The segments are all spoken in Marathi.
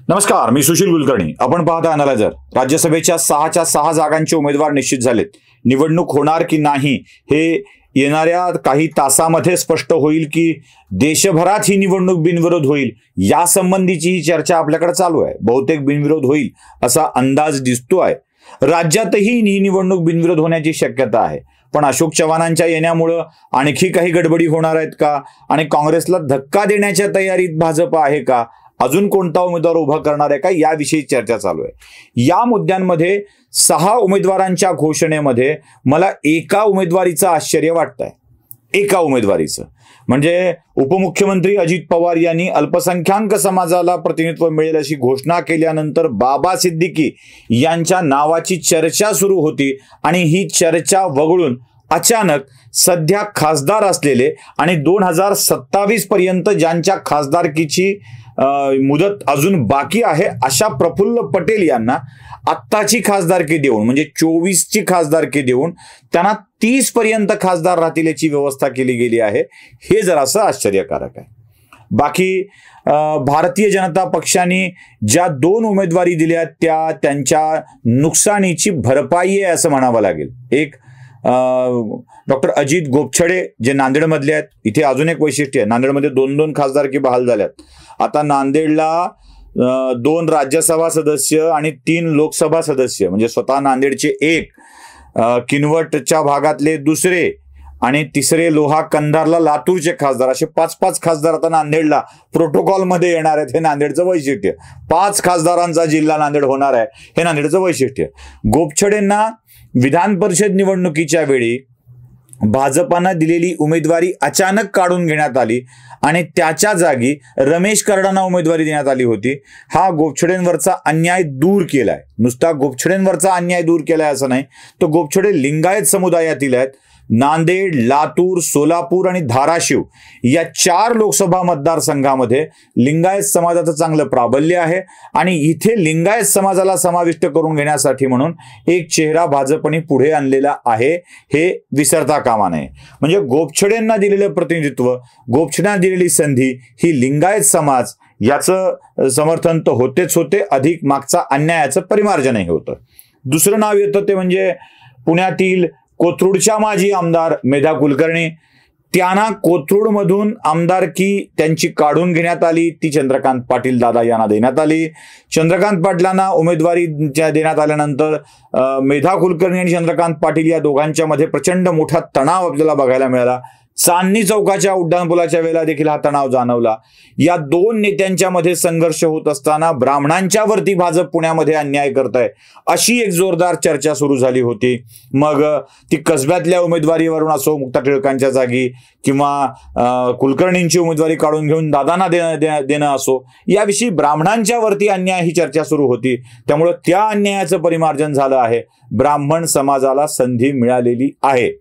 नमस्कार, मी सुशील कुलकर्णी. आपण पाहता अनालायझर. राज्यसभेच्या 6च्या 6 जागांचे उमेदवार निश्चित झालेत. निवडणूक होणार की नाही हे येणाऱ्या काही तासामध्ये स्पष्ट होईल की देशभरात ही निवडणूक बिनविरोध होईल यासंबंधीची ही चर्चा आपल्याकडे चालू आहे. बहुतेक बिनविरोध होईल असा अंदाज दिसतोय. राज्यातही ही निवडणूक बिनविरोध होण्याची शक्यता आहे. पण अशोक चव्हाणांच्या येण्यामुळं आणखी काही गडबडी होणार आहेत का आणि काँग्रेसला धक्का देण्याच्या तयारीत भाजप आहे का, अजून कोणता उमेदवार उभा करणार आहे का, याविषयी चर्चा चालू आहे. या मुद्द्यांमध्ये 6 उमेदवारांच्या घोषणेमध्ये मला एका उमेदवारीचं आश्चर्य वाटतंय. एका उमेदवारीचं म्हणजे उपमुख्यमंत्री अजित पवार यांनी अल्पसंख्याक समाजाला प्रतिनिधित्व मिळेल अशी घोषणा केल्यानंतर बाबा सिद्दीकी यांच्या नावाची चर्चा सुरू होती आणि ही चर्चा वगळून अचानक सध्या खासदार असलेले आणि 2027 पर्यंत ज्यांच्या खासदारकीची मुदत अजून बाकी आहे अशा प्रफुल्ल पटेल यांना आत्ताची खासदारकी देऊन म्हणजे 24ची खासदारकी देऊन त्यांना 30 पर्यंत खासदार राहतील याची व्यवस्था केली गेली आहे. हे जरासं आश्चर्यकारक आहे. बाकी भारतीय जनता पक्षाने ज्या 2 उमेदवारी दिल्या त्या त्यांच्या नुकसानीची भरपाई आहे असं म्हणावं लागेल. एक डॉक्टर अजित गोपछडे जे नांदेडमधले आहेत. इथे अजून एक वैशिष्ट्य आहे, नांदेडमध्ये 2-2 खासदारकी बहाल झाल्यात. आता नांदेडला 2 राज्यसभा सदस्य आणि 3 लोकसभा सदस्य म्हणजे स्वतः नांदेडचे 1, किनवटच्या भागातले 2 आणि 3 लोहा कंधारला लातूरचे खासदार असे 5-5 खासदार आता नांदेडला प्रोटोकॉलमध्ये येणार आहेत. हे नांदेडचं वैशिष्ट्य. 5 खासदारांचा जिल्हा नांदेड होणार आहे, हे नांदेडचं वैशिष्ट्य. गोपछडेंना विधान परिषद निवडणुकीच्या वेळी भाजपानं दिलेली उमेदवारी अचानक काढून घेण्यात आली आणि त्याच्या जागी रमेश करडांना उमेदवारी देण्यात आली होती. हा गोपछडेंवरचा अन्याय दूर केलाय. नुसता गोपछडेंवरचा अन्याय दूर केलाय असं नाही, तो गोपछडे लिंगायत समुदायातील आहेत. नांदेड, लातूर, सोलापूर आणि धाराशिव या 4 लोकसभा मतदारसंघामध्ये लिंगायत समाजाचं चांगलं प्राबल्य आहे आणि इथे लिंगायत समाजाला समाविष्ट करून घेण्यासाठी म्हणून एक चेहरा भाजपने पुढे आणलेला आहे, हे विसरता कामा नये. म्हणजे गोपछडेंना दिलेलं प्रतिनिधित्व, गोपछडेंना दिलेली संधी ही लिंगायत समाज याचं समर्थन तर होतेच होते, अधिक मागचा अन्यायाचं परिमार्जनही होतं. दुसरं नाव येतं ते म्हणजे पुण्यातील कोथरूडच्या माजी आमदार मेधा कुलकर्णी. त्यांना कोथरूडमधून आमदारकी त्यांची काढून घेण्यात आली. ती चंद्रकांत पाटील दादा यांना देण्यात आली. चंद्रकांत पाटलांना उमेदवारी देण्यात आल्यानंतर मेधा कुलकर्णी आणि चंद्रकांत पाटील या दोघांच्या मध्ये प्रचंड मोठा तणाव आपल्याला बघायला मिळाला. चांदणी चौकाच्या उड्डाणपुलाच्या वेळेला देखील हा तणाव जाणवला. या 2 नेत्यांच्या मध्ये संघर्ष होत असताना ब्राह्मणांच्या वरती भाजप पुण्यामध्ये अन्याय करत आहे अशी एक जोरदार चर्चा सुरू झाली होती. मग ती कसब्यातल्या उमेदवारीवरून असो, मुक्ता टिळकांच्या जागी, किंवा कुलकर्णींची उमेदवारी काढून घेऊन दादांना देणं असो, याविषयी ब्राह्मणांच्या वरती अन्याय ही चर्चा सुरू होती. त्यामुळं त्या अन्यायाचं परिमार्जन झालं आहे. ब्राह्मण समाजाला संधी मिळालेली आहे.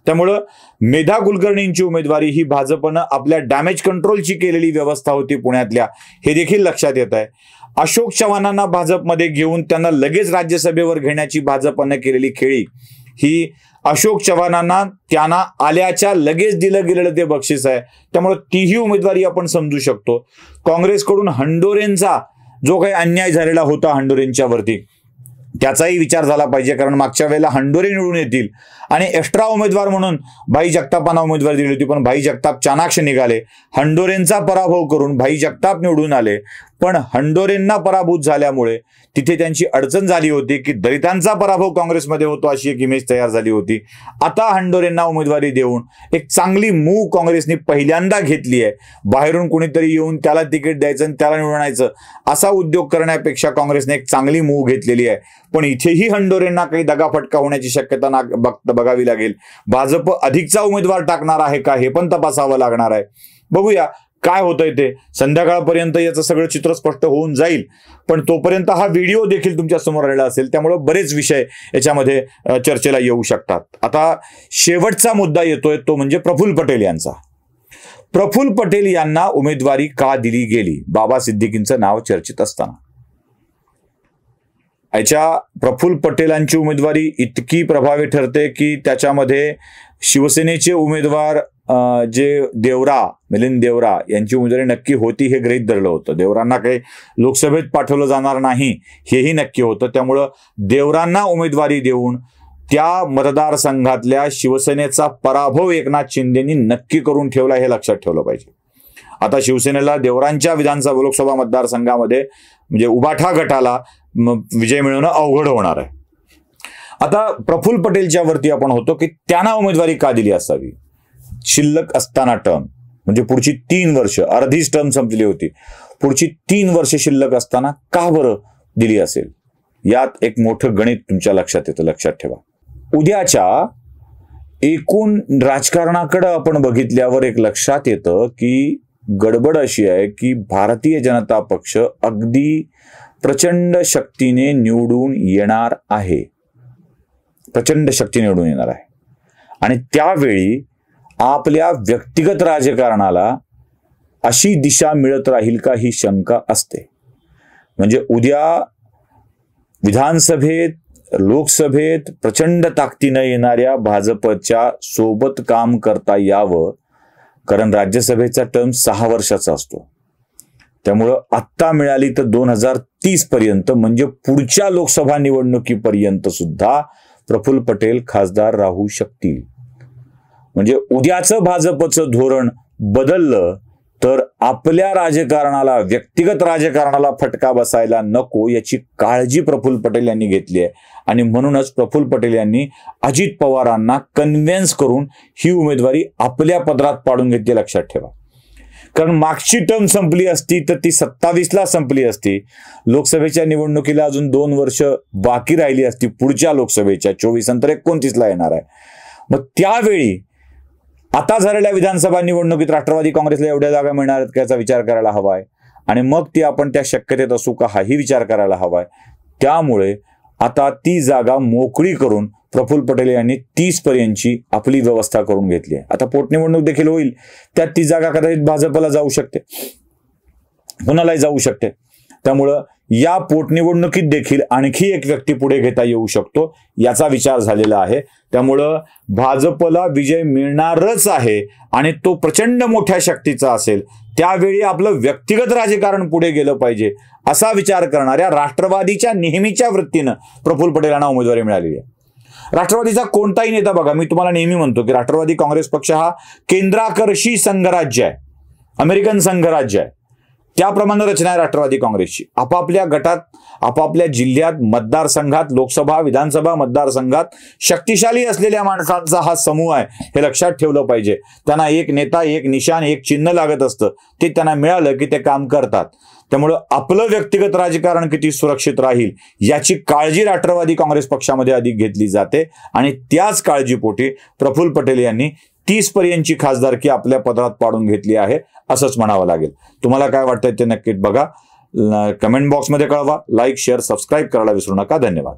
त्यामुळं मेधा कुलकर्णींची उमेदवारी ही भाजपनं आपल्या डॅमेज कंट्रोलची केलेली व्यवस्था होती पुण्यातल्या, हे देखील लक्षात येत आहे. अशोक चव्हाणांना भाजपमध्ये घेऊन त्यांना लगेच राज्यसभेवर घेण्याची भाजपनं केलेली खेळी ही अशोक चव्हाणांना त्यांना आल्याच्या लगेच दिलं गेलेलं ते बक्षीस आहे. त्यामुळे तीही उमेदवारी आपण समजू शकतो. काँग्रेसकडून हंडोरेंचा जो काही अन्याय झालेला होता हंडोरेंच्या वरती, त्याचाही विचार झाला पाहिजे. कारण मागच्या वेळेला हंडोरे निवडून येतील आणि एक्स्ट्रा उमेदवार म्हणून भाई जगतापांना उमेदवारी दिली होती, पण भाई जगताप चाणाक्ष निघाले. हंडोरेंचा पराभव करून भाई जगताप निवडून आले. पण हंडोरेंना पराभूत झाल्यामुळे तिथे त्यांची अडचण झाली होती की दलितांचा पराभव काँग्रेसमध्ये होतो अशी एक इमेज तयार झाली होती. आता हंडोरेंना उमेदवारी देऊन एक चांगली मूव काँग्रेसने पहिल्यांदा घेतली आहे. बाहेरून कोणीतरी येऊन त्याला तिकीट द्यायचं आणि त्याला निवडून आणायचं असा उद्योग करण्यापेक्षा काँग्रेसने एक चांगली मूव घेतलेली आहे. पण इथेही हंडोरेंना काही दगाफटका होण्याची शक्यता बघावी लागेल. भाजप अधिकचा उमेदवार टाकणार आहे का हे पण तपासावं लागणार आहे. बघूया काय होतंय ते. संध्याकाळपर्यंत याचं सगळं चित्र स्पष्ट होऊन जाईल. पण तोपर्यंत हा व्हिडिओ देखील तुमच्या समोर आलेला असेल, त्यामुळे बरेच विषय याच्यामध्ये चर्चेला येऊ शकतात. आता शेवटचा मुद्दा येतोय तो म्हणजे प्रफुल्ल पटेल यांचा. प्रफुल्ल पटेल यांना उमेदवारी का दिली गेली बाबा सिद्दीकींचं नाव चर्चेत असताना? याच्या प्रफुल्ल पटेलांची उमेदवारी इतकी प्रभावी ठरते की त्याच्यामध्ये शिवसेनेचे उमेदवार जे मिलिंद देवरा यांची उमेदवारी नक्की होती हे गृहीत धरलं होतं. देवरांना काही लोकसभेत पाठवलं जाणार नाही हेही नक्की होतं. त्यामुळं देवरांना उमेदवारी देऊन त्या मतदारसंघातल्या शिवसेनेचा पराभव एकनाथ शिंदेनी नक्की करून ठेवला हे लक्षात ठेवलं पाहिजे. आता शिवसेनेला देवरांच्या विधानसभा लोकसभा मतदारसंघामध्ये म्हणजे उबाठा गटाला विजय मिळवणं अवघड होणार आहे. आता प्रफुल्ल पटेलच्या वरती आपण होतो की त्यांना उमेदवारी का दिली असावी. शिल्लक असताना टर्म म्हणजे पुढची 3 वर्ष, अर्धीच टर्म संपलेली होती, पुढची 3 वर्ष शिल्लक असताना का बरं दिली असेल. यात एक मोठं गणित तुमच्या लक्षात येतं, लक्षात ठेवा. उद्याच्या एकूण राजकारणाकडे आपण बघितल्यावर एक लक्षात येतं की गडबड अशी आहे की भारतीय जनता पक्ष अगदी प्रचंड शक्तीने निवडून येणार आहे, प्रचंड शक्तीने निवडून येणार आहे. आणि त्यावेळी आपल्या व्यक्तिगत राजकारणाला अशी दिशा मिळत राहील का ही शंका असते. म्हणजे उद्या विधानसभेत, लोकसभेत प्रचंड ताकदीनं येणाऱ्या भाजपच्या सोबत काम करता यावं, कारण राज्यसभेचा टर्म 6 वर्षाचा असतो. त्यामुळं आत्ता मिळाली तर 2030 पर्यंत म्हणजे पुढच्या लोकसभा निवडणुकीपर्यंत सुद्धा प्रफुल्ल पटेल खासदार राहू शकतील. म्हणजे उद्याचं भाजपचं धोरण बदललं तर आपल्या राजकारणाला, व्यक्तिगत राजकारणाला फटका बसायला नको याची काळजी प्रफुल्ल पटेल यांनी घेतली आहे. आणि म्हणूनच प्रफुल्ल पटेल यांनी अजित पवारांना कन्व्हिन्स करून ही उमेदवारी आपल्या पदरात पाडून घेतली, लक्षात ठेवा. कारण मागची टर्म संपली असती तर ती 27ला संपली असती. लोकसभेच्या निवडणुकीला अजून 2 वर्ष बाकी राहिली असती, पुढच्या लोकसभेच्या 24 नंतर 29ला येणार आहे. मग त्यावेळी आता झालेल्या विधानसभा निवडणुकीत राष्ट्रवादी काँग्रेसला एवढ्या जागा मिळणार आहेत याचा विचार करायला हवाय. आणि मग ती आपण त्या शक्यतेत असू का हाही विचार करायला हवाय. त्यामुळे आता ती जागा मोकळी करून प्रफुल्ल पटेल यांनी 30 पर्यंतची आपली व्यवस्था करून घेतली आहे. आता पोटनिवडणूक देखील होईल, त्यात ती जागा कदाचित भाजपला जाऊ शकते, कोणालाही जाऊ शकते. त्यामुळं या पोटनिवडणुकीत देखील आणखी एक व्यक्ती पुढे घेता येऊ शकतो याचा विचार झालेला आहे. त्यामुळं भाजपला विजय मिळणारच आहे आणि तो प्रचंड मोठ्या शक्तीचा असेल. त्यावेळी आपलं व्यक्तिगत राजकारण पुढे गेलं पाहिजे असा विचार करणाऱ्या राष्ट्रवादीच्या नेहमीच्या वृत्तीनं प्रफुल्ल पटेलांना उमेदवारी मिळालेली आहे. राष्ट्रवादीचा कोणताही नेता बघा, मी तुम्हाला नेहमी म्हणतो की राष्ट्रवादी काँग्रेस पक्ष हा केंद्राकर्षी संघराज्य आहे, अमेरिकन संघराज्य आहे. त्याप्रमाणे रचना आहे राष्ट्रवादी काँग्रेसची. आपापल्या गटात, आपापल्या जिल्ह्यात, मतदारसंघात, लोकसभा विधानसभा मतदारसंघात शक्तिशाली असलेल्या माणसांचा हा समूह आहे हे लक्षात ठेवलं पाहिजे. त्यांना एक नेता, एक निशाण, एक चिन्ह लागत असतं, ते त्यांना मिळालं की ते काम करतात. त्यामुळं आपलं व्यक्तिगत राजकारण किती सुरक्षित राहील याची काळजी राष्ट्रवादी काँग्रेस पक्षामध्ये अधिक घेतली जाते. आणि त्याच काळजीपोटी प्रफुल्ल पटेल यांनी 30 पर्यंतची खासदारकी आपल्या पदरात पाडून घेतली आहे असंच म्हणावं लागेल. तुम्हाला काय वाटतंय ते नक्कीच बघा, कमेंट बॉक्समध्ये कळवा. लाईक, शेअर, सबस्क्राईब करायला विसरू नका. धन्यवाद.